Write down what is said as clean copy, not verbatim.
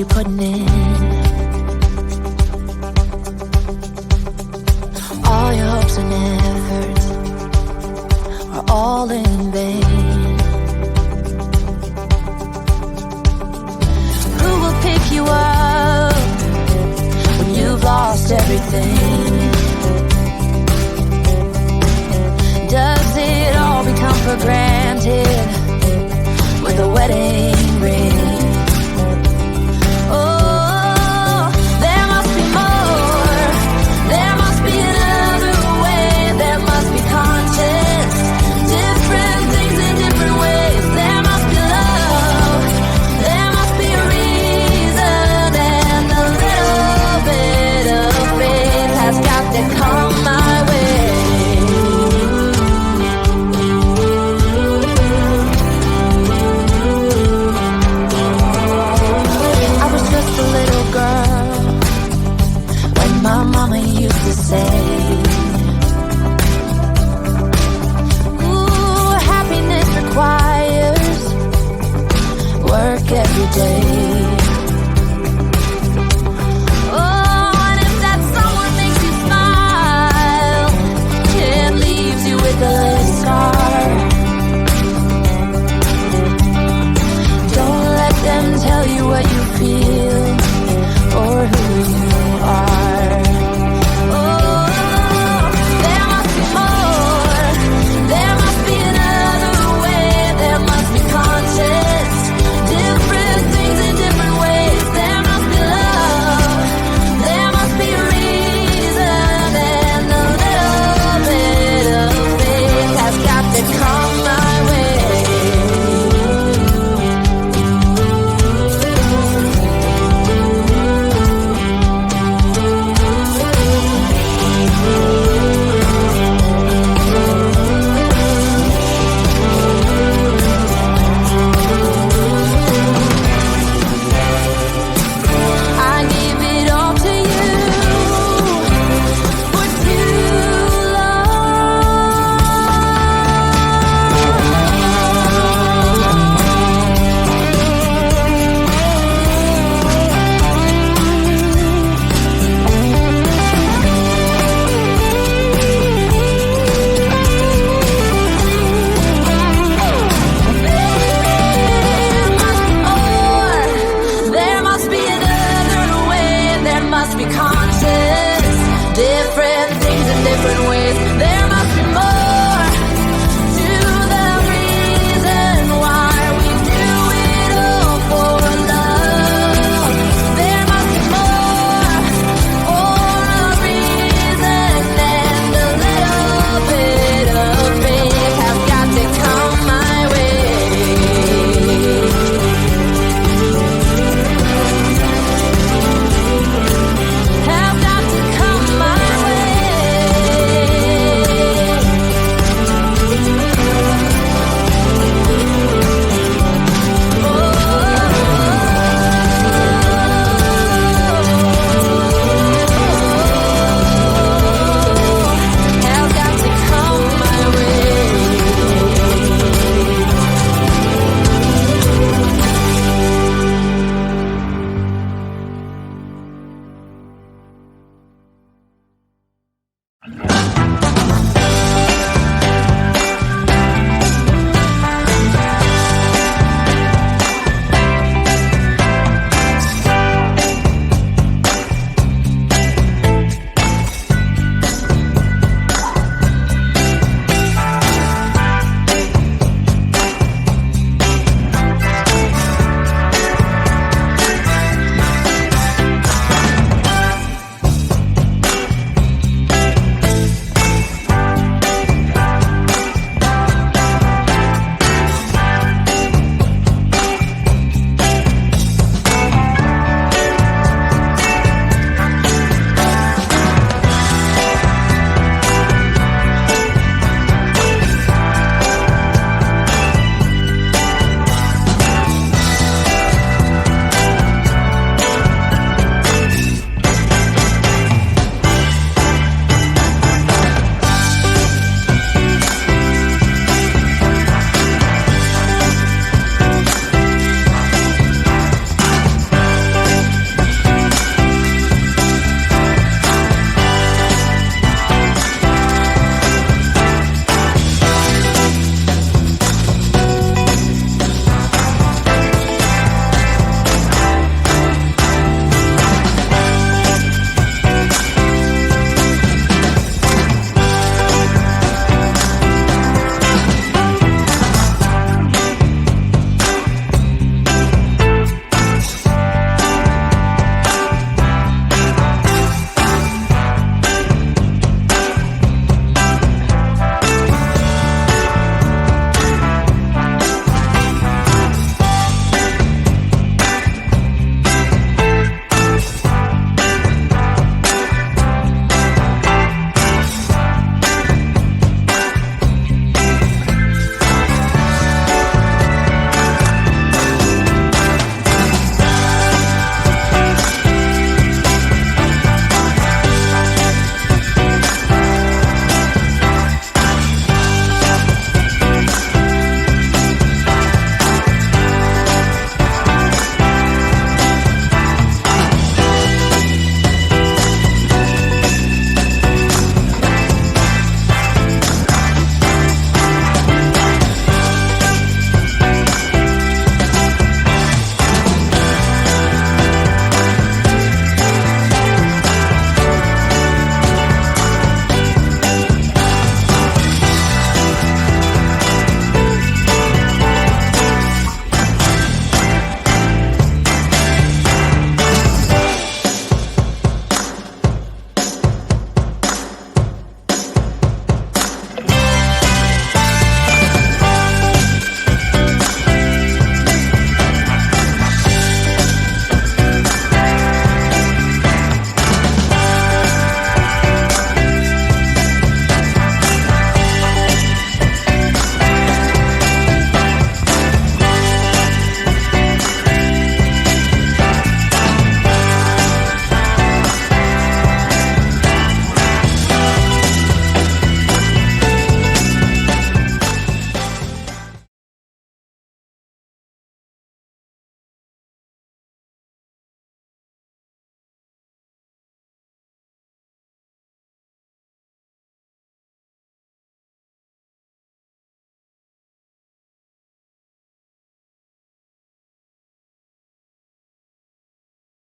you're putting in. All your hopes and efforts are all in vain. Who will pick you up when you've lost everything? Does it all become for granted with a wedding ring? Oh, there must be more. There must be another way. There must be conscience. Different things in different ways. There must be love. There must be a reason. And a little bit of faith has got to come my way. My mama used to say, ooh, happiness requires work every day. Oh, and if that someone makes you smile, it leaves you with a scar. Don't let them tell you what you feel or who you are. Different things in different ways.